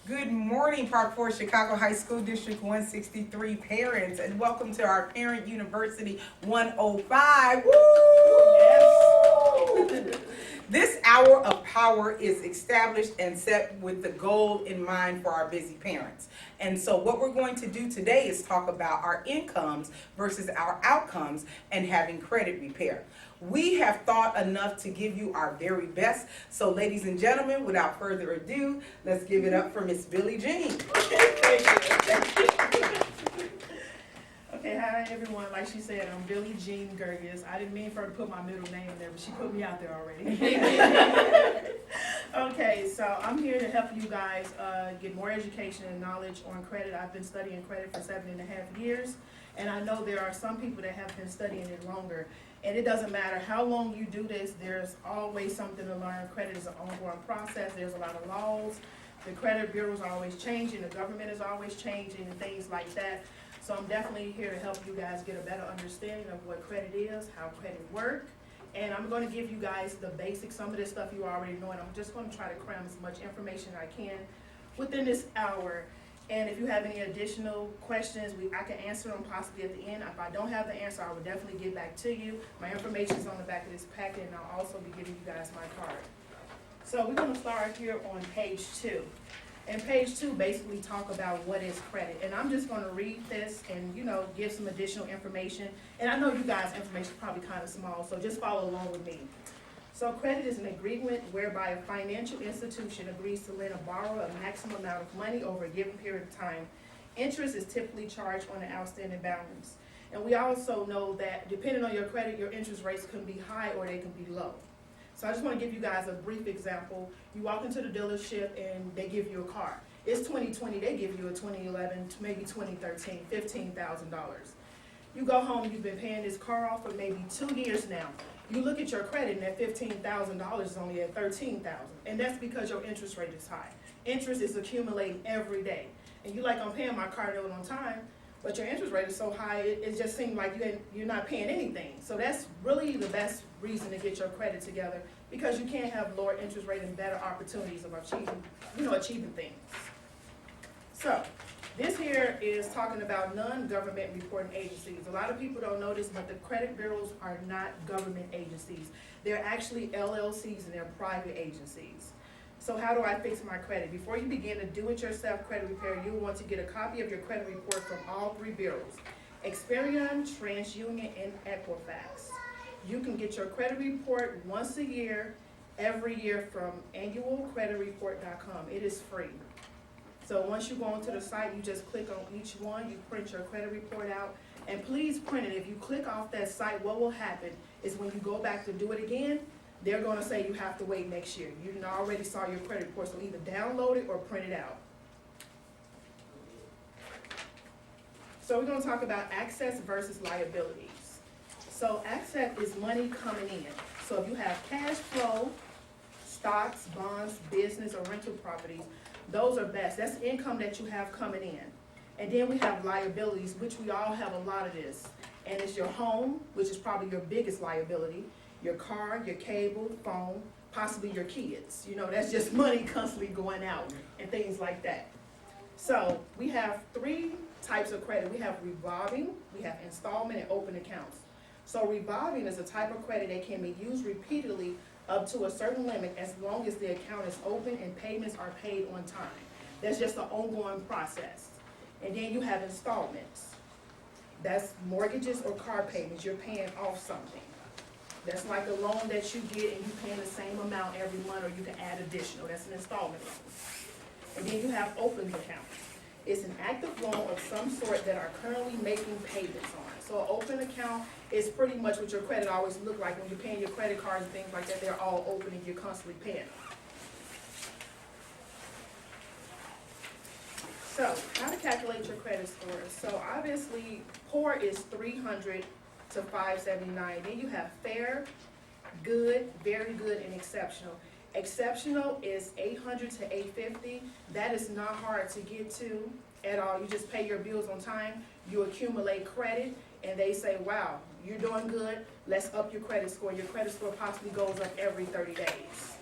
Good morning, Park Forest Chicago High School District 163 parents, and welcome to our Parent University 105. Woo! Yes. This hour of power is established and set with the goal in mind for our busy parents. And so what we're going to do today is talk about our incomes versus our outcomes and having credit repair. We have thought enough to give you our very best. So ladies and gentlemen, without further ado, let's give it up for Miss Billie Jean. Okay, hi everyone. Like she said, I'm Billie Jean Gerges. I didn't mean for her to put my middle name in there, but she put me out there already. Okay, so I'm here to help you guys get more education and knowledge on credit. I've been studying credit for 7.5 years, and I know there are some people that have been studying it longer. And it doesn't matter how long you do this, there's always something to learn. Credit is an ongoing process. There's a lot of laws. The credit bureaus are always changing. The government is always changing and things like that. So I'm definitely here to help you guys get a better understanding of what credit is, how credit works. And I'm going to give you guys the basics, some of this stuff you already know, and I'm just going to try to cram as much information I can within this hour. And if you have any additional questions, I can answer them possibly at the end. If I don't have the answer, I will definitely get back to you. My information is on the back of this packet, and I'll also be giving you guys my card. So we're going to start here on page 2. And page 2 basically talk about what is credit. And I'm just going to read this and, give some additional information. And I know you guys' information is probably kind of small, so just follow along with me. So credit is an agreement whereby a financial institution agrees to lend a borrower a maximum amount of money over a given period of time. Interest is typically charged on an outstanding balance. And we also know that depending on your credit, your interest rates can be high or they can be low. So I just want to give you guys a brief example. You walk into the dealership and they give you a car. It's 2020, they give you a 2011, maybe 2013, $15,000. You go home, you've been paying this car off for maybe 2 years now. You look at your credit and that $15,000 is only at $13,000. And that's because your interest rate is high. Interest is accumulating every day. And you're like, I'm paying my car note on time, but your interest rate is so high, it just seems like you're not paying anything. So that's really the best reason to get your credit together, because you can't have lower interest rate and better opportunities of achieving things. So this here is talking about non-government reporting agencies. A lot of people don't know this, but the credit bureaus are not government agencies. They're actually LLCs and they're private agencies. So how do I fix my credit? Before you begin to do-it-yourself credit repair, you'll want to get a copy of your credit report from all 3 bureaus: Experian, TransUnion, and Equifax. You can get your credit report once a year, every year, from annualcreditreport.com. It is free. So once you go onto the site, you just click on each one, you print your credit report out, and please print it. If you click off that site, what will happen is when you go back to do it again, they're going to say you have to wait next year. You already saw your credit report, so either download it or print it out. So we're going to talk about assets versus liabilities. So asset is money coming in. So if you have cash flow, stocks, bonds, business, or rental properties, those are best. That's income that you have coming in. And then we have liabilities, which we all have a lot of this. And it's your home, which is probably your biggest liability, your car, your cable, phone, possibly your kids. That's just money constantly going out and things like that. So we have 3 types of credit. We have revolving, we have installment, and open accounts. So revolving is a type of credit that can be used repeatedly up to a certain limit as long as the account is open and payments are paid on time. That's just an ongoing process. And then you have installments. That's mortgages or car payments. You're paying off something. That's like a loan that you get and you're paying the same amount every month, or you can add additional. That's an installment loan. And then you have open accounts. It's an active loan of some sort that are currently making payments on. So an open account is pretty much what your credit always look like when you're paying your credit cards and things like that. They're all open and you're constantly paying them. So how to calculate your credit score? So obviously poor is 300 to 579. Then you have fair, good, very good, and exceptional. Exceptional is 800 to 850. That is not hard to get to at all. You just pay your bills on time, you accumulate credit, and they say, wow, you're doing good, let's up your credit score. Your credit score possibly goes up every 30 days.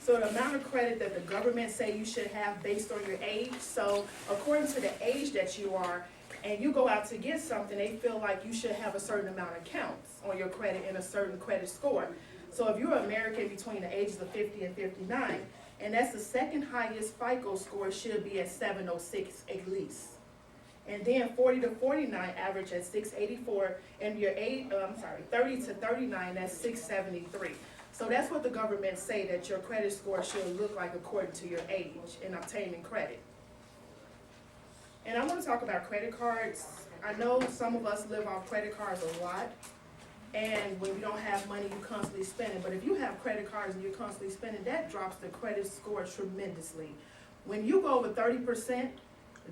So the amount of credit that the government say you should have based on your age, so according to the age that you are, and you go out to get something, they feel like you should have a certain amount of counts on your credit and a certain credit score. So if you're American between the ages of 50 and 59, and that's the second highest FICO score, should be at 706 at least. And then 40 to 49 average at 684, and your 30 to 39, that's 673. So that's what the government say that your credit score should look like according to your age in obtaining credit. And I want to talk about credit cards. I know some of us live off credit cards a lot, and when you don't have money, you constantly spending. But if you have credit cards and you're constantly spending, that drops the credit score tremendously. When you go over 30%,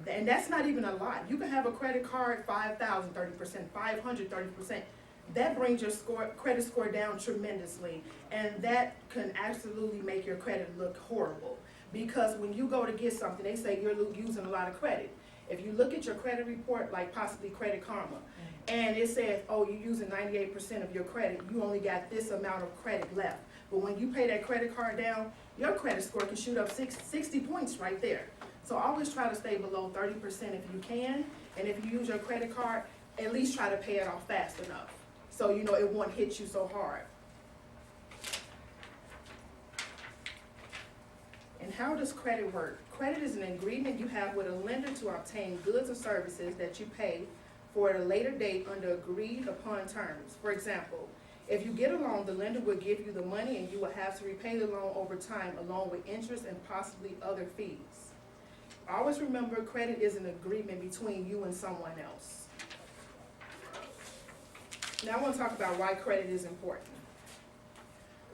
and that's not even a lot. You can have a credit card, 5,000, 30%, 500, 30%. That brings your credit score down tremendously, and that can absolutely make your credit look horrible. Because when you go to get something, they say you're using a lot of credit. If you look at your credit report, like possibly Credit Karma, and it says, oh, you're using 98% of your credit, you only got this amount of credit left. But when you pay that credit card down, your credit score can shoot up 60 points right there. So always try to stay below 30% if you can, and if you use your credit card, at least try to pay it off fast enough, so you know it won't hit you so hard. And how does credit work? Credit is an agreement you have with a lender to obtain goods or services that you pay for at a later date under agreed upon terms. For example, if you get a loan, the lender will give you the money and you will have to repay the loan over time along with interest and possibly other fees. Always remember, credit is an agreement between you and someone else. Now I want to talk about why credit is important.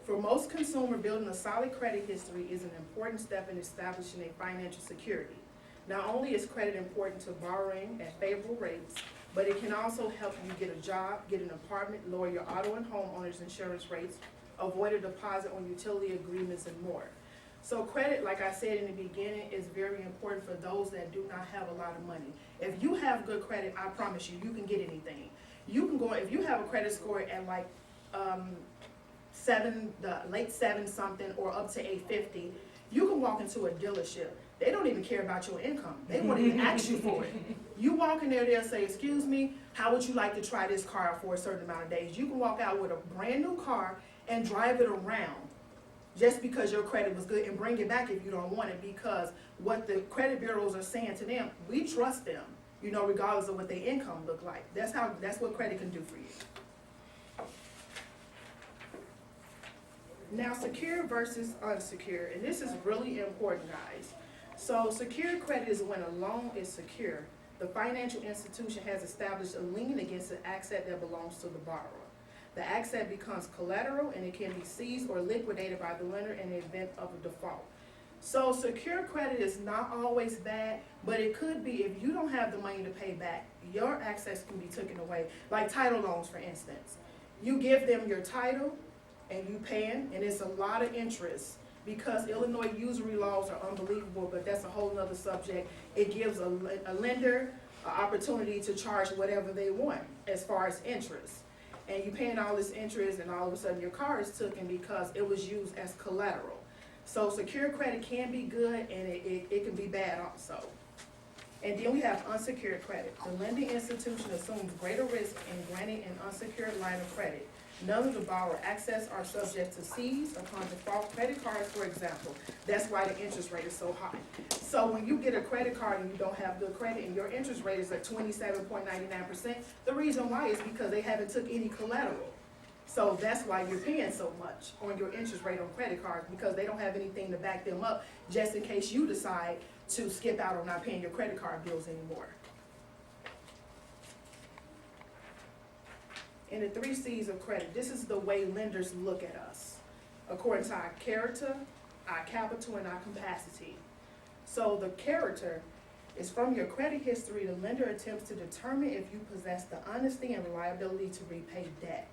For most consumers, building a solid credit history is an important step in establishing a financial security. Not only is credit important to borrowing at favorable rates, but it can also help you get a job, get an apartment, lower your auto and homeowners insurance rates, avoid a deposit on utility agreements, and more. So credit, like I said in the beginning, is very important for those that do not have a lot of money. If you have good credit, I promise you, you can get anything. You can go, if you have a credit score at like late 7 something or up to 850, you can walk into a dealership. They don't even care about your income. They won't even ask you for it. You walk in there, they'll say, excuse me, how would you like to try this car out for a certain amount of days? You can walk out with a brand new car and drive it around just because your credit was good, and bring it back if you don't want it, because what the credit bureaus are saying to them, we trust them, you know, regardless of what their income look like. That's what credit can do for you. Now, secure versus unsecured, and this is really important, guys. So secure credit is when a loan is secure. The financial institution has established a lien against an asset that belongs to the borrower. The asset becomes collateral and it can be seized or liquidated by the lender in the event of a default. So secure credit is not always bad, but it could be if you don't have the money to pay back, your access can be taken away. Like title loans, for instance. You give them your title and you paying, and it's a lot of interest because Illinois usury laws are unbelievable, but that's a whole nother subject. It gives a lender an opportunity to charge whatever they want as far as interest. And you paying all this interest, and all of a sudden your car is taken because it was used as collateral. So secure credit can be good, and it can be bad also. And then we have unsecured credit. The lending institution assumes greater risk in granting an unsecured line of credit. None of the borrower access are subject to seize upon default. Credit cards, for example, that's why the interest rate is so high. So when you get a credit card and you don't have good credit and your interest rate is at 27.99%, the reason why is because they haven't took any collateral. So that's why you're paying so much on your interest rate on credit cards, because they don't have anything to back them up just in case you decide to skip out on not paying your credit card bills anymore. And the 3 C's of credit, this is the way lenders look at us, according to our character, our capital, and our capacity. So the character is from your credit history. The lender attempts to determine if you possess the honesty and reliability to repay debt.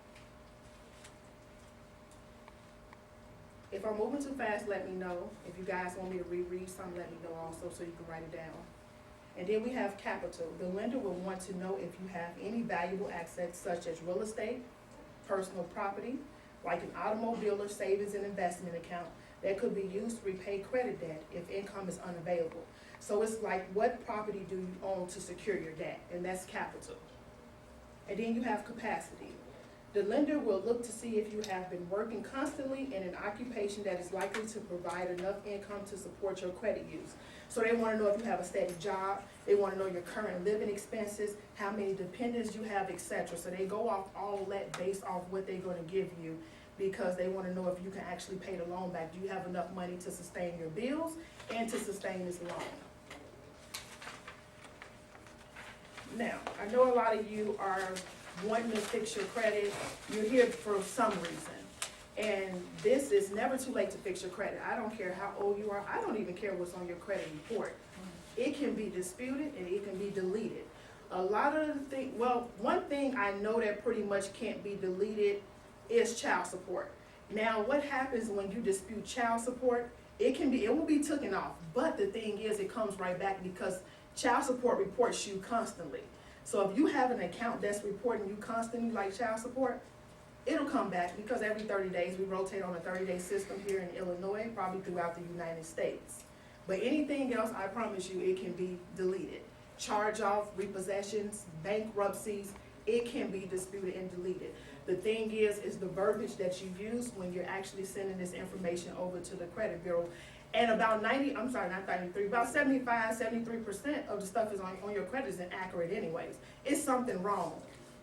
If I'm moving too fast, let me know. If you guys want me to reread something, let me know also so you can write it down. And then we have capital. The lender will want to know if you have any valuable assets such as real estate, personal property, like an automobile or savings and investment account that could be used to repay credit debt if income is unavailable. So it's like, what property do you own to secure your debt? And that's capital. And then you have capacity. The lender will look to see if you have been working constantly in an occupation that is likely to provide enough income to support your credit use. So they want to know if you have a steady job, they want to know your current living expenses, how many dependents you have, etc. So they go off all that based off what they're going to give you, because they want to know if you can actually pay the loan back. Do you have enough money to sustain your bills and to sustain this loan? Now, I know a lot of you are wanting to fix your credit. You're here for some reason. And this is never too late to fix your credit. I don't care how old you are. I don't even care what's on your credit report. It can be disputed and it can be deleted. A lot of the things, well, one thing I know that pretty much can't be deleted is child support. Now, what happens when you dispute child support? It will be taken off. But the thing is, it comes right back because child support reports you constantly. So if you have an account that's reporting you constantly, like child support, it'll come back, because every 30 days we rotate on a 30-day system here in Illinois, probably throughout the United States. But anything else, I promise you, it can be deleted. Charge-off, repossessions, bankruptcies, it can be disputed and deleted. The thing is the verbiage that you use when you're actually sending this information over to the credit bureau. And about 75, 73% of the stuff is on your credit is inaccurate anyways. It's something wrong.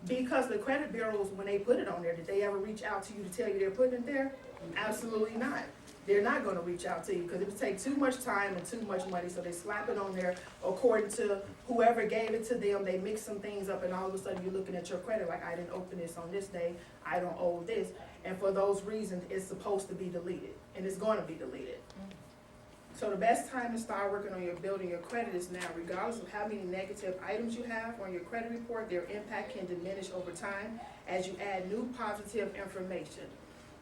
Because the credit bureaus, when they put it on there, did they ever reach out to you to tell you they're putting it there? Absolutely not. They're not going to reach out to you because it would take too much time and too much money, so they slap it on there according to whoever gave it to them. They mix some things up, and all of a sudden you're looking at your credit like, I didn't open this on this day, I don't owe this. And for those reasons, it's supposed to be deleted, and it's going to be deleted. So the best time to start working on building your credit is now. Regardless of how many negative items you have on your credit report, their impact can diminish over time as you add new positive information.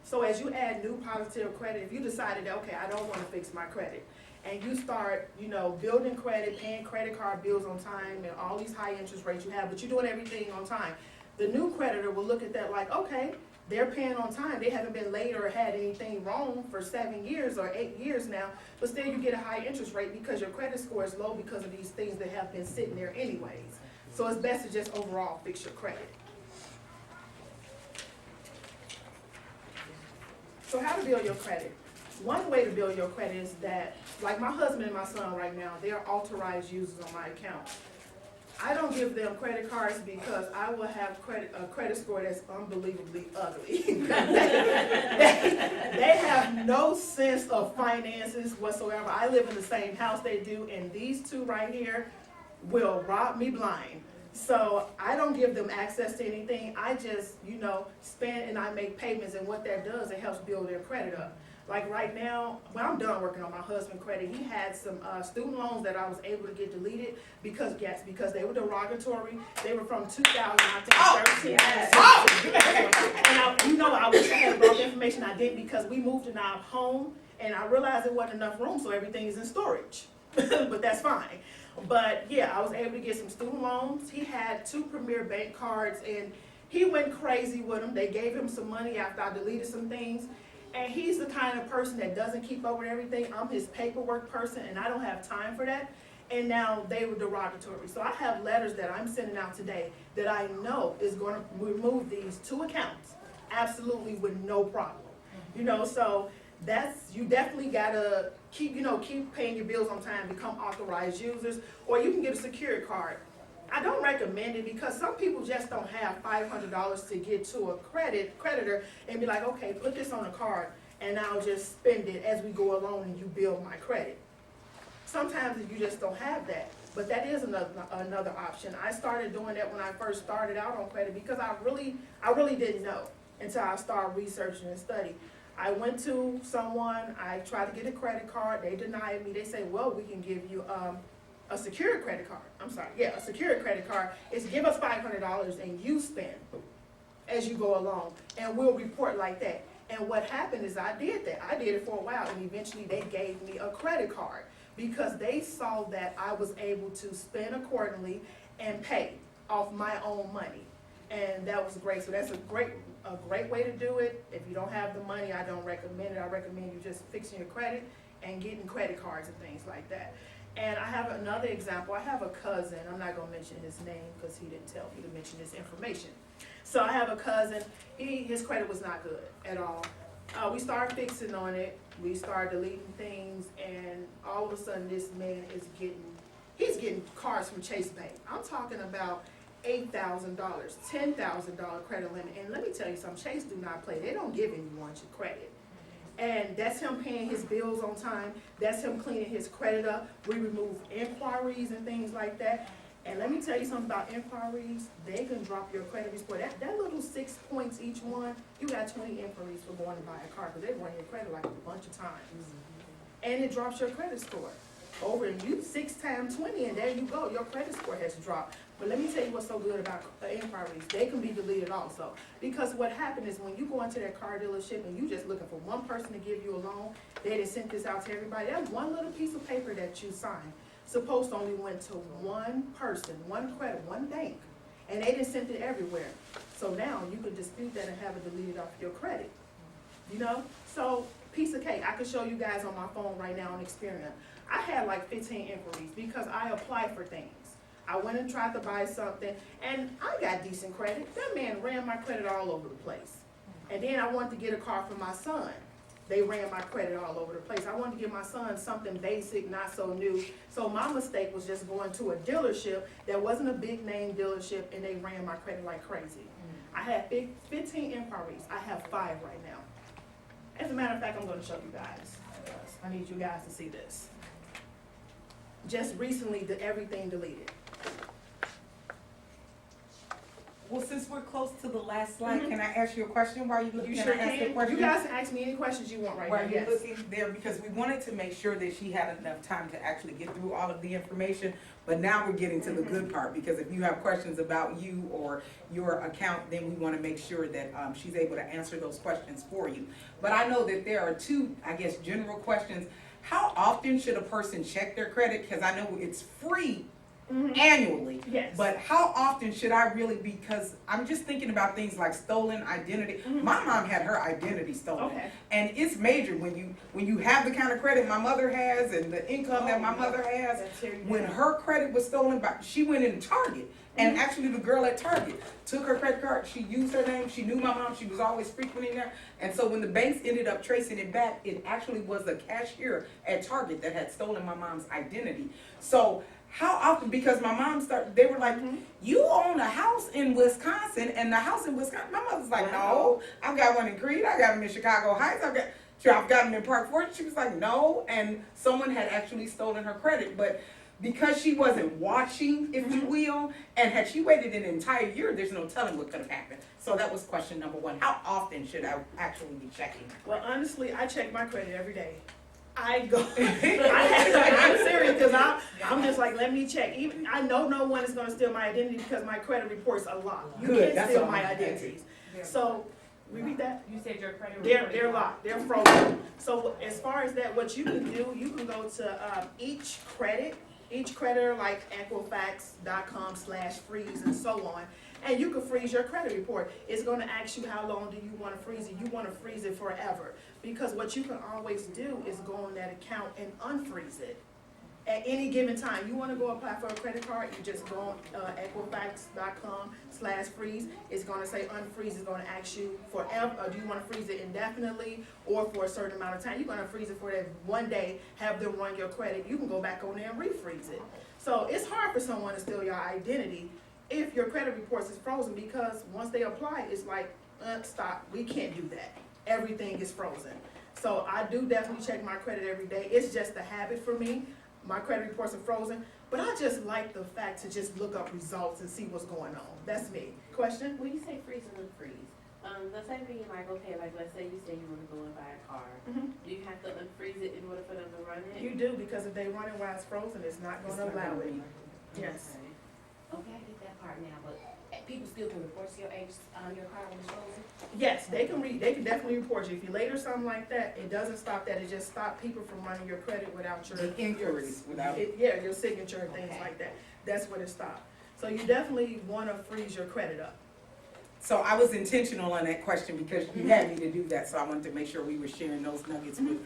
So as you add new positive credit, if you decided, okay, I don't want to fix my credit, and you start, building credit, paying credit card bills on time, and all these high interest rates you have, but you're doing everything on time, the new creditor will look at that like, okay, they're paying on time. They haven't been late or had anything wrong for 7 years or 8 years now, but still you get a high interest rate because your credit score is low because of these things that have been sitting there anyways. So it's best to just overall fix your credit. So how to build your credit? One way to build your credit is that, like my husband and my son right now, they are authorized users on my account. I don't give them credit cards because I will have a credit score that's unbelievably ugly. they have no sense of finances whatsoever. I live in the same house they do, and these two right here will rob me blind. So I don't give them access to anything. I just, spend and I make payments, and what that does, it helps build their credit up. Like right now, when I'm done working on my husband's credit, he had some student loans that I was able to get deleted because they were derogatory. They were from 2013. And I wish I had brought the information. I didn't, because we moved in our home, and I realized there wasn't enough room, so everything is in storage. But that's fine. But yeah, I was able to get some student loans. He had 2 Premier Bank cards, and he went crazy with them. They gave him some money after I deleted some things. And he's the kind of person that doesn't keep up with everything. I'm his paperwork person, and I don't have time for that. And now they were derogatory. So I have letters that I'm sending out today that I know is going to remove these 2 accounts absolutely with no problem. So you definitely gotta keep paying your bills on time, become authorized users, or you can get a secured card. I don't recommend it because some people just don't have $500 to get to a creditor and be like, okay, put this on a card and I'll just spend it as we go along and you build my credit. Sometimes you just don't have that, but that is another option. I started doing that when I first started out on credit because I really didn't know until I started researching and studying. I went to someone, I tried to get a credit card, they denied me. They say, well, we can give you a secured credit card. A secured credit card is give us $500 and you spend as you go along, and we'll report like that. And what happened is I did that. I did it for a while, and eventually they gave me a credit card because they saw that I was able to spend accordingly and pay off my own money. And that was great. So that's a great a great way to do it. If you don't have the money, I don't recommend it. I recommend you just fixing your credit and getting credit cards and things like that. And I have another example. I have a cousin. I'm not gonna mention his name because he didn't tell me to mention this information. So I have a cousin. His credit was not good at all. We started fixing on it. We started deleting things, and all of a sudden, this man is getting cards from Chase Bank. I'm talking about $8,000, $10,000 credit limit. And let me tell you something, Chase do not play. They don't give anyone your credit. And that's him paying his bills on time. That's him cleaning his credit up. We remove inquiries and things like that. And let me tell you something about inquiries. They can drop your credit score. That little 6 points each one, you got 20 inquiries for going to buy a car because they run your credit like a bunch of times. And it drops your credit score. Over you 6 times 20, and there you go. Your credit score has dropped. But let me tell you what's so good about inquiries. They can be deleted also. Because what happened is when you go into that car dealership and you just looking for one person to give you a loan, they just sent this out to everybody. That's one little piece of paper that you signed. Supposed only went to one person, one credit, one bank. And they just sent it everywhere. So now you can dispute that and have it deleted off your credit. You know? So, piece of cake. I can show you guys on my phone right now on Experian. I had like 15 inquiries because I applied for things. I went and tried to buy something, and I got decent credit. That man ran my credit all over the place. And then I wanted to get a car for my son. They ran my credit all over the place. I wanted to give my son something basic, not so new. So my mistake was just going to a dealership that wasn't a big name dealership, and they ran my credit like crazy. I had 15 inquiries. I have 5 right now. As a matter of fact, I'm going to show you guys. I need you guys to see this. Just recently, everything deleted. Well, since we're close to the last slide, can I ask you a question while you look? You can sure I ask can. a question? You guys can ask me any questions you want right While now. you're Yes. looking there, because we wanted to make sure that she had enough time to actually get through all of the information. But now we're getting to the good part, because if you have questions about you or your account, then we want to make sure that she's able to answer those questions for you. But I know that there are 2, I guess, general questions. How often should a person check their credit? Because I know it's free annually. Yes. But how often should I really, because I'm just thinking about things like stolen identity. My mom had her identity stolen. Okay. And it's major when you have the kind of credit my mother has and the income that my mother has. When her credit was stolen by, she went into Target. And actually the girl at Target took her credit card, she used her name, she knew my mom, she was always frequenting there. And so when the banks ended up tracing it back, it actually was a cashier at Target that had stolen my mom's identity. So how often, because my mom started, they were like, you own a house in Wisconsin, and the house in Wisconsin, my mother's like, no, I've got one in Creed, I got them in Chicago Heights, I've got them in Park Forest. She was like, no, and someone had actually stolen her credit. But because she wasn't watching, if you will, and had she waited an entire year, there's no telling what could have happened. So that was question number 1. How often should I actually be checking? Well, honestly, I check my credit every day. I go, I'm serious, because I'm just like, let me check. Even I know no one is going to steal my identity because my credit reports are locked. You Good, can't steal my what I'm identities. So, repeat that? You said your credit They're locked. They're frozen. So as far as that, what you can do, you can go to each creditor like Equifax.com/freeze and so on. And you can freeze your credit report. It's going to ask you how long do you want to freeze it. You want to freeze it forever. Because what you can always do is go on that account and unfreeze it. At any given time, you want to go apply for a credit card, you just go on Equifax.com/freeze. It's going to say unfreeze. It's going to ask you forever. Do you want to freeze it indefinitely or for a certain amount of time? You're going to freeze it for that one day, have them run your credit. You can go back on there and refreeze it. So it's hard for someone to steal your identity if your credit reports is frozen, because once they apply, it's like, stop, we can't do that. Everything is frozen. So I do definitely check my credit every day. It's just a habit for me. My credit reports are frozen, but I just like the fact to just look up results and see what's going on. That's me. Question? When you say freeze and unfreeze, the same thing, like, okay, like, let's say you say you want to go and buy a car. Do you have to unfreeze it in order for them to run it? You do, because if they run it while it's frozen, it's not going to allow it. Yes. Okay, I get that part now, but people still can report to your age, your car when it's frozen? Yes, they can definitely report you. If you're late or something like that, it doesn't stop that. It just stops people from running your credit without your The inquiries without. your signature and things like that. That's what it stops. So you definitely want to freeze your credit up. So I was intentional on that question because you had me to do that, so I wanted to make sure we were sharing those nuggets with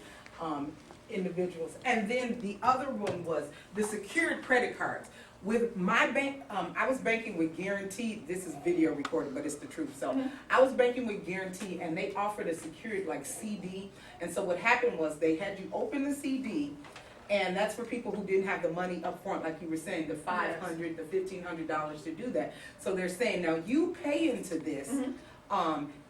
individuals. And then the other one was the secured credit cards. With my bank, I was banking with Guarantee. This is video recorded, but it's the truth. So I was banking with Guarantee, and they offered a secured like CD. And so what happened was they had you open the CD, and that's for people who didn't have the money up front, like you were saying, the $500, the $1,500 to do that. So they're saying, now you pay into this.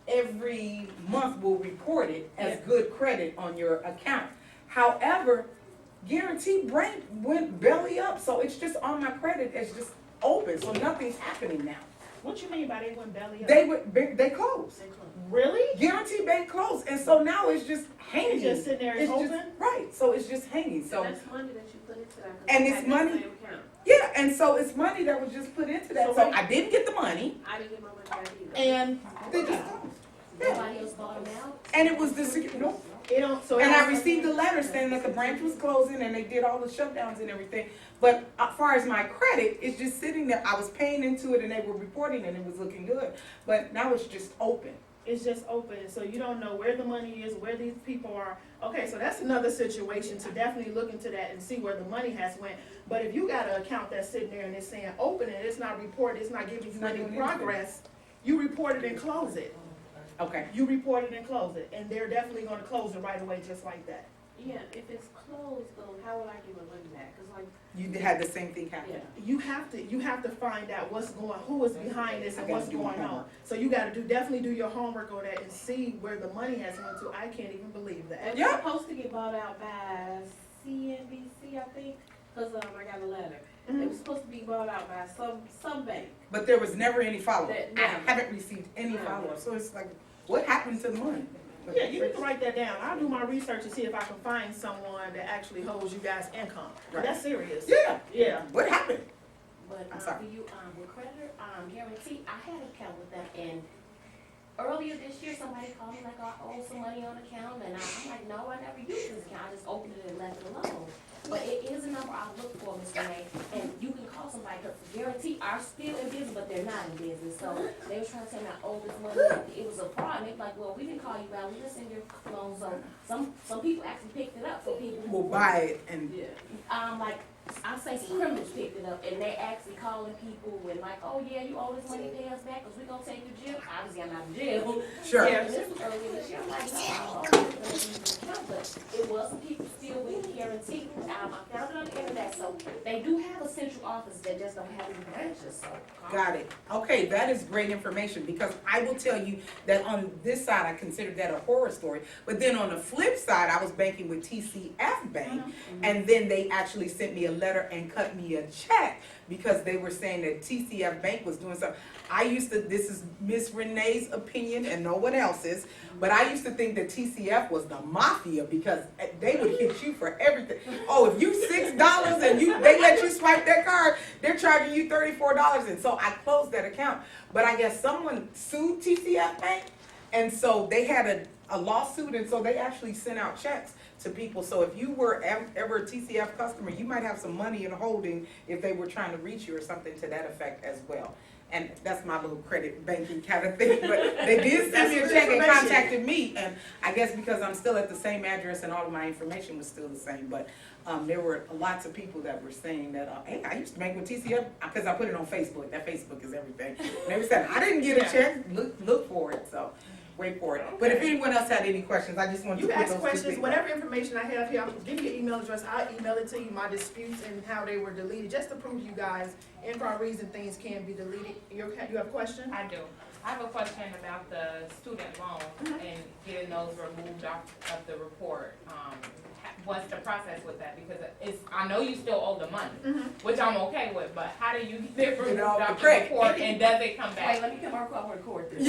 Every month we'll report it as good credit on your account. However, Guarantee went belly up, so it's just on my credit. It's just open, so nothing's happening now. What you mean by they went belly up? They closed. Really? Guarantee Bank closed, and so now it's just hanging. It's just sitting there, it's open? Right, so it's just hanging. So that's money that you put into that. And it's money. Yeah, and so it's money that was just put into that. So I didn't get the money. I didn't get my money back either. And They just Nobody else bought them out? and it was no. it don't, so. And I received a letter saying that the branch was closing and they did all the shutdowns and everything. But as far as my credit, it's just sitting there. I was paying into it and they were reporting and it was looking good. But now it's just open. It's just open, so you don't know where the money is, where these people are. Okay, so that's another situation to definitely look into that and see where the money has went. But if you got an account that's sitting there and it's saying open and it's not reported, it's not giving you any progress, you report it and close it. Okay. You report it and close it, and they're definitely gonna close it right away just like that. Yeah, if it's closed though, how will I get my money back? Cause like. You had the same thing happen. Yeah. You have to find out who is behind this and I gotta what's do my going on. homework. So you gotta definitely do your homework on that and see where the money has went to. I can't even believe that. It was supposed to get bought out by CNBC, I think, cause I got a letter. It was supposed to be bought out by some bank. But there was never any follow-up. I Never. haven't received any follow-up. So it's like, what happened to the money? Yeah, you need to write that down. I'll do my research and see if I can find someone that actually holds you guys' income. Right. That's serious. Yeah. Yeah. What happened? But I'm sorry. for you, with creditor, Guarantee, I had an account with them, and earlier this year, somebody called me like I owe some money on account, and I'm like, no, I never used this account, I just opened it and left it alone. But it is a number I look for, Ms. Renee, and you can call somebody, because Guarantee are still in business, but they're not in business. So they were trying to tell me I owe this money, and it was a fraud, and they were like, well, we didn't call you out, we just send your loan. So some people actually picked it up for people who We'll buy it and like, I say some criminals picked it up, and they actually calling people and like, oh yeah, you owe this money, pay us back, cause we gonna take you to jail. Obviously, I'm not in jail. Sure. Yeah, this was earlier this year. I'm like, no, I don't know if this is gonna account, but it was some people still with Guarantee. I found it on the internet, so they do have a central office that just don't have any branches. So got it. Okay, that is great information because I will tell you that on this side, I considered that a horror story. But then on the flip side, I was banking with TCF Bank, and then they actually sent me a letter and cut me a check because they were saying that TCF Bank was doing something. This is Miss Renee's opinion and no one else's, but I used to think that TCF was the mafia because they would hit you for everything. Oh, if you $6 and they let you swipe that card, they're charging you $34. And so I closed that account. But I guess someone sued TCF Bank, and so they had a lawsuit, and so they actually sent out checks to people. So if you were ever a TCF customer, you might have some money in holding if they were trying to reach you or something to that effect as well. And that's my little credit banking kind of thing. But they did send me a check and contacted me. And I guess because I'm still at the same address and all of my information was still the same. But there were lots of people that were saying that, hey, I used to bank with TCF because I put it on Facebook. That Facebook is everything. And they were saying, I didn't get a check. Look for it. So wait for it. Okay. But if anyone else had any questions, I just want to put those ask questions. two Whatever information I have here, I'll give you your email address. I'll email it to you, my disputes and how they were deleted, just to prove you guys, and for a reason, things can be deleted. You have a question? I do. I have a question about the student loan and getting those removed off of the report. What's the process with that? Because I know you still owe the money, which I'm okay with, but how do you get it removed off the report and does it come back? wait, let me come over and record this.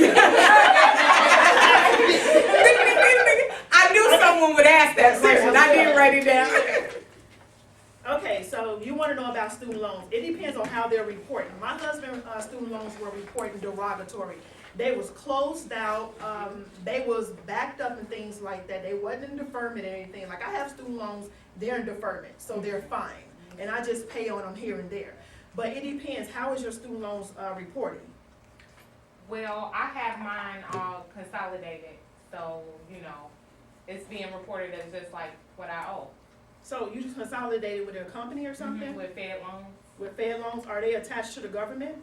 I knew someone would ask that question. I didn't write it down. Okay, so you want to know about student loans. It depends on how they're reporting. My husband's student loans were reporting derogatory. They was closed out, they was backed up and things like that. They wasn't in deferment or anything. Like I have student loans, they're in deferment, so they're fine. And I just pay on them here and there. But it depends, how is your student loans reporting? Well, I have mine all consolidated, so, you know, it's being reported as just like what I owe. So you just consolidated with a company or something? With Fed loans, With Fed loans, are they attached to the government?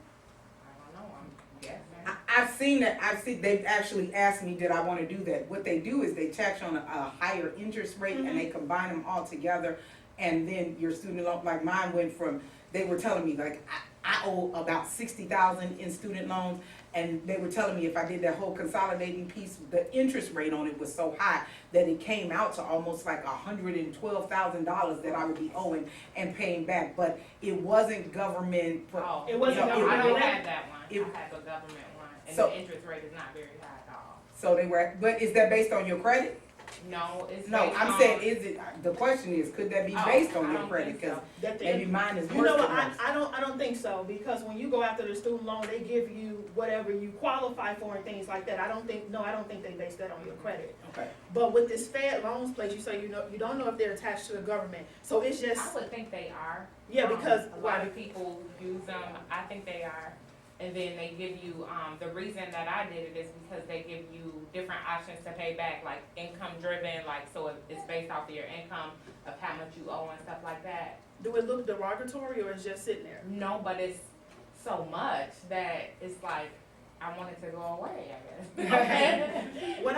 I don't know, I'm guessing. I've seen that, they've actually asked me, did I wanna do that? What they do is they tax on a higher interest rate and they combine them all together. And then your student loan, like mine went from, they were telling me like, I owe about 60,000 in student loans. And they were telling me if I did that whole consolidating piece, the interest rate on it was so high that it came out to almost like $112,000 that I would be owing and paying back. But it wasn't government. Oh, It wasn't no, I don't government. have that one, It- I have the government one, and So- the interest rate is not very high at all. So they were, but is that based on your credit? No, it's No, based I'm on- saying, is it, the question is, could that be Oh, based on I your don't credit? think so. Cause That the- maybe mine is You worse know than what, yours. I don't think so, because when you go after the student loan, they give you whatever you qualify for and things like that. I don't think they base that on your credit. Okay. But with this Fed loans place, you say you don't know if they're attached to the government. So it's I just, would think they are. yeah, because, A lot of people use them, I think they are. And then they give you, the reason that I did it is because they give you different options to pay back, like income driven, like, so it's based off of your income of how much you owe and stuff like that. do it look derogatory or it's just sitting there? No, but it's so much that it's like, I want it to go away, I guess. What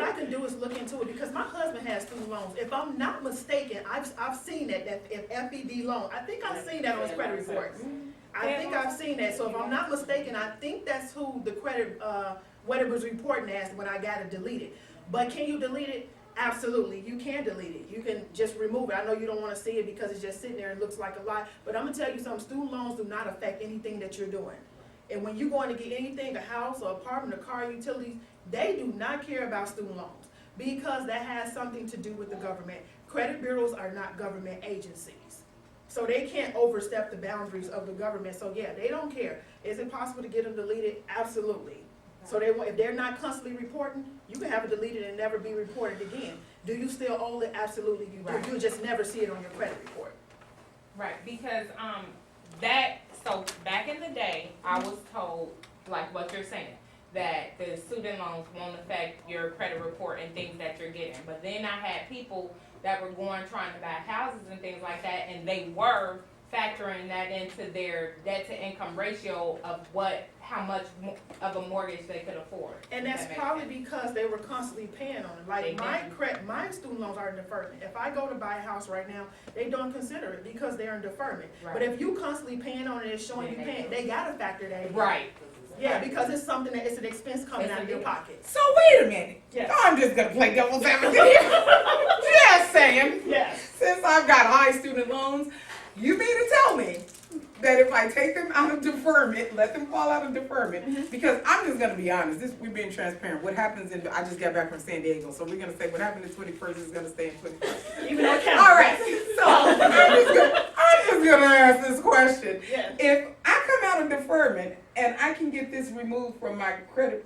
I can do is look into it, because my husband has student loans. If I'm not mistaken, I've seen that if FED loan, I think I've seen that on his credit report. I think I've seen that, so if I'm not mistaken, I think that's who the credit, what it was reporting as when I got it deleted. But can you delete it? Absolutely, you can delete it. You can just remove it. I know you don't wanna see it because it's just sitting there and looks like a lot, but I'm gonna tell you something, student loans do not affect anything that you're doing. And when you're going to get anything, a house, or apartment, a car, utilities, they do not care about student loans, because that has something to do with the government. Credit bureaus are not government agencies. So they can't overstep the boundaries of the government, so yeah, they don't care. Is it possible to get them deleted? Absolutely. So if they're not constantly reporting, you can have it deleted and never be reported again. Do you still owe it? Absolutely you do. Right. You'll just never see it on your credit report. Right, because, so back in the day, I was told, like what you're saying, that the student loans won't affect your credit report and things that you're getting. But then I had people that were going, trying to buy houses and things like that, and they were factoring that into their debt to income ratio of how much of a mortgage they could afford. And if that's that makes probably sense. because they were constantly paying on it. Like my student loans are in deferment. If I go to buy a house right now, they don't consider it because they're in deferment. But Right. if you constantly paying on it, it's showing you Then they paying, do. they gotta factor that in. Right, Yeah, because it's something it's an expense coming It's out a of your deal. pocket. So wait a minute. Yes. I'm just gonna play devil's advocate here. Just saying. Yes. Since I've got high student loans, you mean to tell me that if I take them out of deferment, let them fall out of deferment, because I'm just gonna be honest, we're being transparent. What happens I just got back from San Diego, so we're gonna say what happened in 21st is gonna stay in 21st. Even though it counts. All right, so I'm just gonna ask this question. Yes. If I come out of deferment and I can get this removed from my credit,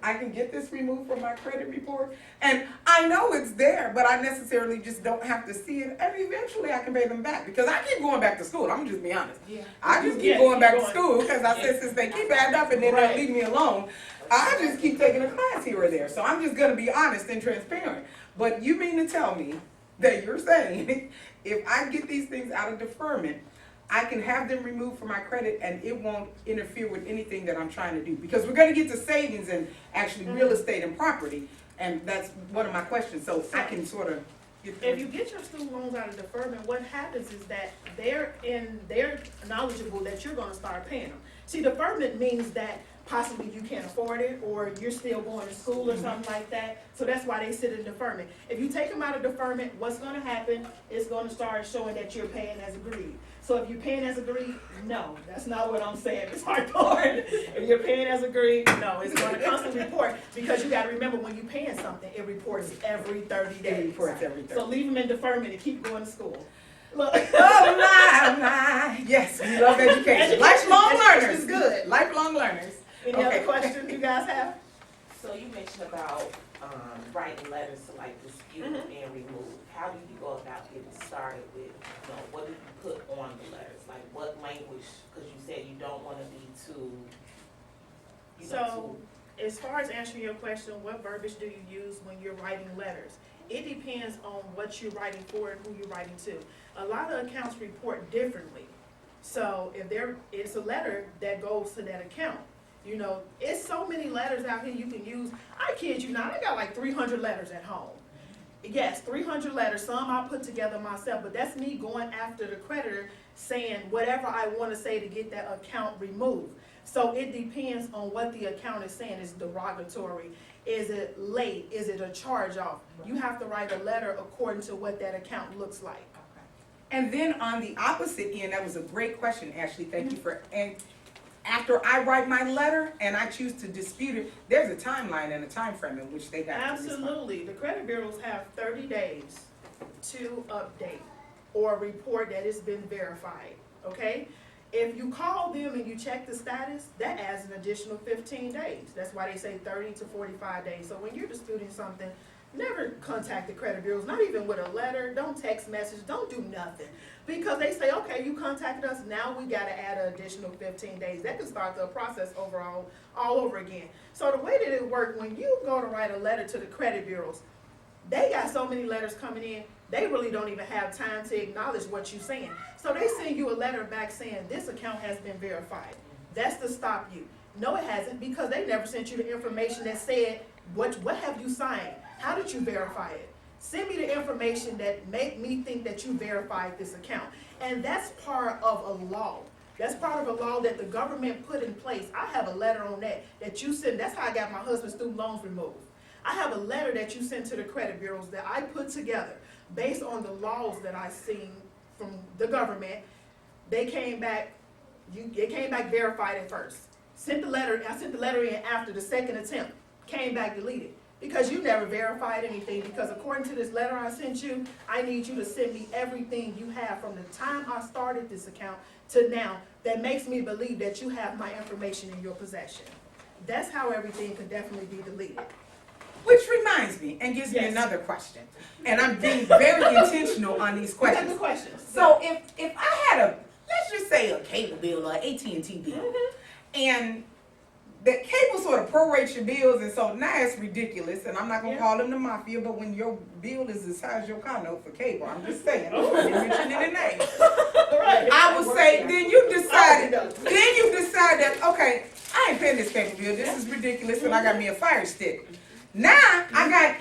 report, and I know it's there, but I necessarily just don't have to see it, and eventually I can pay them back, because I keep going back to school, I'm just be honest. yeah. I just keep Yes, going keep back to going. school, because I said since they keep adding up and then Right. don't leave me alone, I just keep taking a class here or there, so I'm just gonna be honest and transparent. But you mean to tell me that you're saying, if I get these things out of deferment, I can have them removed from my credit and it won't interfere with anything that I'm trying to do? Because we're gonna get to savings and actually real estate and property, and that's one of my questions, so I can sort of get If you get your student loans out of deferment, what happens is that they're knowledgeable that you're gonna start paying them. See, deferment means that possibly you can't afford it, or you're still going to school or something like that, so that's why they sit in deferment. If you take them out of deferment, what's gonna happen is gonna start showing that you're paying as agreed. So if you're paying as agreed, no, that's not what I'm saying, Ms. Harcourt. If you're paying as agreed, no, it's gonna constantly report, because you gotta remember, when you're paying something, it reports every 30 days. It reports every 30. So leave them in deferment and keep going to school. Look. Oh my, yes, we love education. Lifelong Education learners. is good. Lifelong learners. Any Okay. other questions you guys have? So you mentioned about writing letters to like dispute and remove. How do you go about getting started with, what do you put on the letters? Like what language, because you said you don't want to be too, So, As far as answering your question, what verbiage do you use when you're writing letters? It depends on what you're writing for and who you're writing to. A lot of accounts report differently. So if it's a letter that goes to that account, you know, it's so many letters out here you can use. I kid you not, I got like 300 letters at home. Yes, 300 letters, some I put together myself, but that's me going after the creditor saying whatever I want to say to get that account removed. So it depends on what the account is saying. Is derogatory? Is it late? Is it a charge off? You have to write a letter according to what that account looks like. And then on the opposite end, that was a great question, Ashley. Thank you for, and after I write my letter and I choose to dispute it, there's a timeline and a time frame in which they got to respond. Absolutely. The credit bureaus have 30 days to update or report that it's been verified, okay? If you call them and you check the status, that adds an additional 15 days. That's why they say 30 to 45 days. So when you're disputing something, never contact the credit bureaus, not even with a letter, don't text message, don't do nothing. Because they say, okay, you contacted us, now we gotta add an additional 15 days. That can start the process all over again. So the way that it works, when you go to write a letter to the credit bureaus, they got so many letters coming in, they really don't even have time to acknowledge what you're saying. So they send you a letter back saying, this account has been verified. That's to stop you. No, it hasn't, because they never sent you the information that said, what have you signed? How did you verify it? Send me the information that make me think that you verified this account. And that's part of a law. That's part of a law that the government put in place. I have a letter on that you send. That's how I got my husband's student loans removed. I have a letter that you sent to the credit bureaus that I put together based on the laws that I seen from the government. They came back, it came back verified at first. I sent the letter in after the second attempt, came back deleted. Because you never verified anything, because according to this letter I sent you, I need you to send me everything you have from the time I started this account to now that makes me believe that you have my information in your possession. That's how everything could definitely be deleted. Which reminds me and gives me Yes. another question. And I'm being very intentional on these What questions. the questions? So if I had let's just say a cable bill or AT&T bill, and the cable sort of prorates your bills, and so now it's ridiculous, and I'm not gonna call them the mafia, but when your bill is the size of your condo for cable, I'm just saying, I didn't mention any names. Right. I would say, then you decide that, okay, I ain't paying this cable bill, this is ridiculous, and I got me a Fire Stick. Now, I got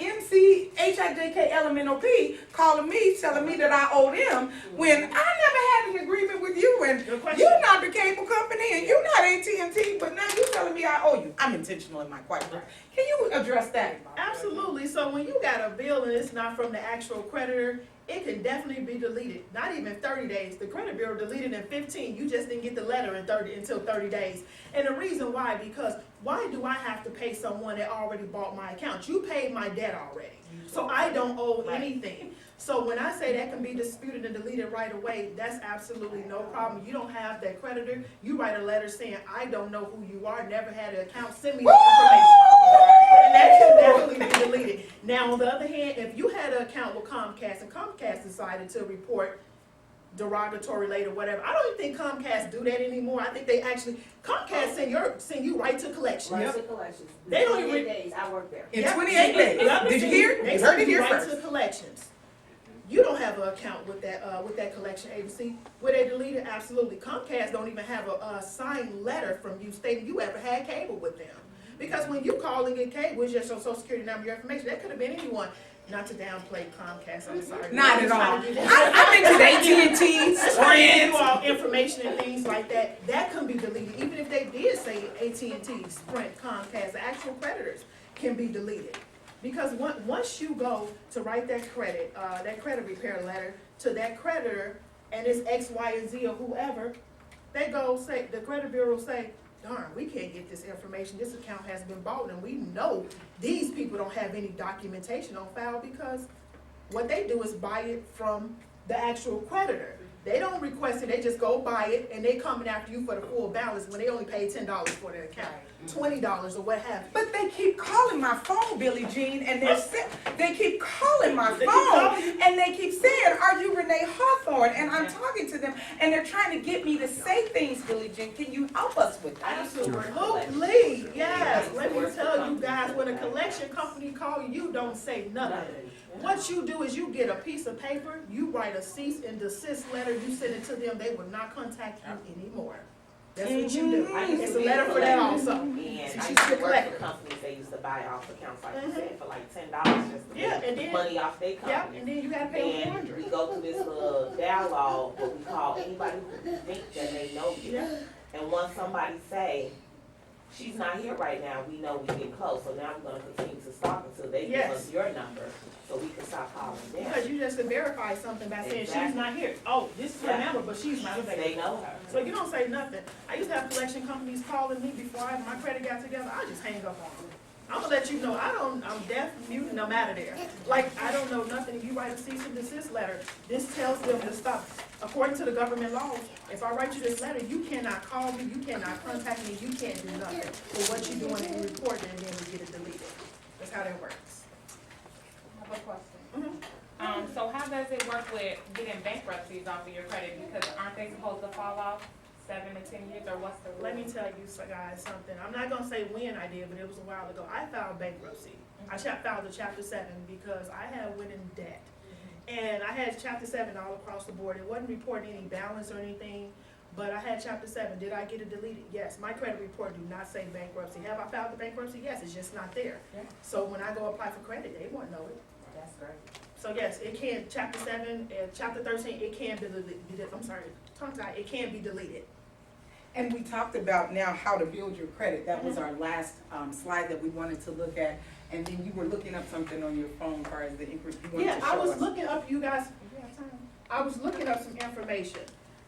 MCHIJKLMNOP calling me, telling me that I owe them, when I never had an agreement with you, and Good question. you're not the cable company, and you're not AT&T, but now you're telling me I owe you. I'm intentional in my question. Can you address that? Absolutely. So when you got a bill and it's not from the actual creditor, it can definitely be deleted. Not even 30 days. The credit bureau deleted in 15. You just didn't get the letter until 30 days. And the reason why, because why do I have to pay someone that already bought my account? You paid my debt already. So I don't owe anything. So when I say that can be disputed and deleted right away, that's absolutely no problem. You don't have that creditor. You write a letter saying, I don't know who you are, never had an account, send me the information. And that can definitely be deleted. Now, on the other hand, if you had an account with Comcast and Comcast decided to report derogatory later, whatever, I don't even think Comcast do that anymore. I think they actually, Comcast send you right to collections. Right to collections. They don't even- 28 days, I work there. In Yep. 28 days. Yep. Did you hear? They You heard it send you here right first. to collections. You don't have an account with that collection agency. Where they deleted, absolutely. Comcast don't even have a signed letter from you stating you ever had cable with them. Because when you call and get cable, it's just your social security number, your information. That could have been anyone. Not to downplay Comcast, I'm sorry. Not I'm at trying all. to do that. I've been to the AT&T, That's why they give Sprint. you all information and things like that. That can be deleted. Even if they did say AT&T, Sprint, Comcast, the actual creditors can be deleted. Because once you go to write that credit repair letter to that creditor, and it's X, Y, and Z or whoever, they go say, the credit bureau say, darn, we can't get this information. This account has been bought, and we know these people don't have any documentation on file, because what they do is buy it from the actual creditor. They don't request it, they just go buy it, and they coming after you for the full balance when they only paid $10 for their account. $20 or what have you. But they keep calling my phone, Billie Jean, and they keep calling my They keep phone, calling you? and they keep saying, "Are you Renee Hawthorne?" And I'm talking to them, and they're trying to get me to say things, Billie Jean. Can you help us with that? Absolutely, yes. Let me tell you guys, when a collection company call you, you don't say nothing. What you do is you get a piece of paper, you write a cease and desist letter, you send it to them, they will not contact you anymore. That's what you do. I used It's to a be letter for that collector, also. And She's I a used to work collector. for companies, they used to buy off accounts, like you said, for like $10 just to Yeah, and make then- money off their Yep, company. and then you gotta pay them And we $400. go through this little dialogue, where we call anybody who think that they know you. Yeah. And once somebody say, she's not here right now, we know we get close, so now we're gonna continue to stalk until they give Yes. us your number, so we can stop calling them. Because you just to verify something by saying she's Exactly. not here. Oh, this is her Yeah. number, but she's not available. They know her. So you don't say nothing. I used to have collection companies calling me before my credit got together. I just hang up on them. I'm gonna let you know, I'm deaf, mute, and I'm out of there. Like, I don't know nothing. If you write a cease and desist letter, this tells them to stop. According to the government laws, if I write you this letter, you cannot call me, you cannot contact me, you can't do nothing. But what you doing is you report it and then we get it deleted. That's how that works. I have a question. Mhm. So how does it work with getting bankruptcies off of your credit? Because aren't they supposed to fall off 7 to 10 years, or what's the rule? Let me tell you guys something. I'm not gonna say when I did, but it was a while ago. I filed bankruptcy. I filed a Chapter 7 because I had went in debt. And I had Chapter 7 all across the board. It wasn't reporting any balance or anything, but I had Chapter 7. Did I get it deleted? Yes. My credit report do not say bankruptcy. Have I filed the bankruptcy? Yes, it's just not there. Yeah. So when I go apply for credit, they won't know it. That's great. So yes, it can, Chapter 7 and Chapter 13, it can be deleted. I'm sorry, tongue tied, it can be deleted. And we talked about now how to build your credit. That was our last slide that we wanted to look at. And then you were looking up something on your phone as far as the increase. You wanted Yeah, to I show was us. looking up, you guys, you have time? I was looking up some information.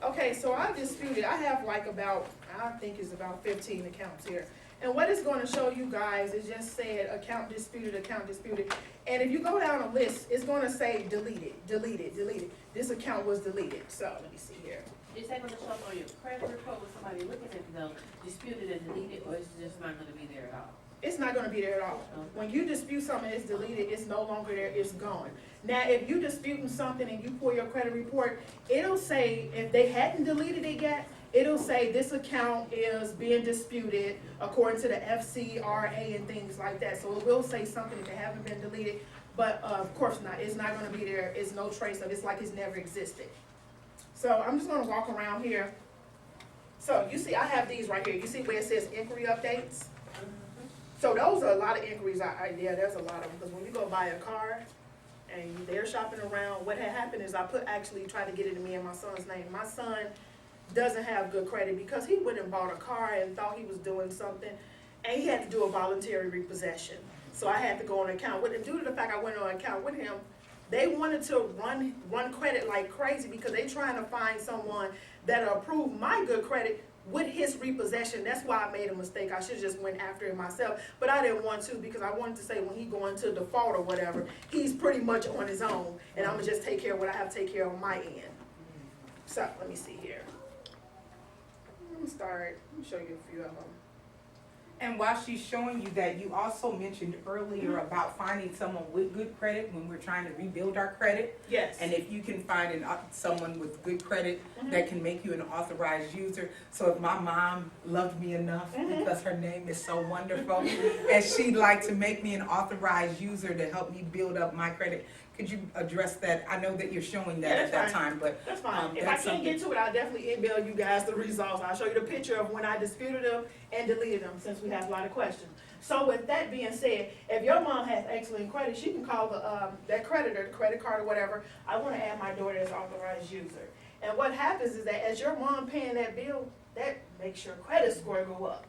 Okay, so I disputed, I have like about, I think it's about 15 accounts here. And what it's gonna show you guys is just said account disputed, account disputed. And if you go down a list, it's gonna say deleted, deleted, deleted. This account was deleted, so let me see here. Is that gonna show up on your credit report when somebody looking at it though, disputed and deleted, or is it just not gonna be there at all? It's not gonna be there at all. When you dispute something, it's deleted, it's no longer there, it's gone. Now, if you disputing something and you pull your credit report, it'll say, if they hadn't deleted it yet, it'll say this account is being disputed according to the FCRA and things like that. So it will say something if they haven't been deleted, but of course not, it's not gonna be there, it's no trace of it, it's like it's never existed. So I'm just gonna walk around here. So you see, I have these right here, you see where it says inquiry updates? So those are a lot of inquiries, yeah, there's a lot of them, because when you go buy a car and they're shopping around, what had happened is I actually tried to get it in me and my son's name. My son doesn't have good credit because he went and bought a car and thought he was doing something, and he had to do a voluntary repossession. So I had to go on account with him. Due to the fact I went on account with him, they wanted to run credit like crazy because they trying to find someone that'll approve my good credit with his repossession. That's why I made a mistake. I should just went after it myself, but I didn't want to because I wanted to say when he going to default or whatever, he's pretty much on his own, and I'm gonna just take care of what I have to take care of on my end. So let me see here. Let me show you a few of them. And while she's showing you that, you also mentioned earlier about finding someone with good credit when we're trying to rebuild our credit. Yes. And if you can find someone with good credit that can make you an authorized user. So if my mom loved me enough because her name is so wonderful and she'd like to make me an authorized user to help me build up my credit, could you address that? I know that you're showing that Yeah, at that's that time, but That's fine. If I that's can't get to it, I'll definitely email you guys the results. I'll show you the picture of when I disputed them and deleted them, since we have a lot of questions. So with that being said, if your mom has excellent credit, she can call that creditor, the credit card or whatever. I want to add my daughter as authorized user. And what happens is that as your mom paying that bill, that makes your credit score go up.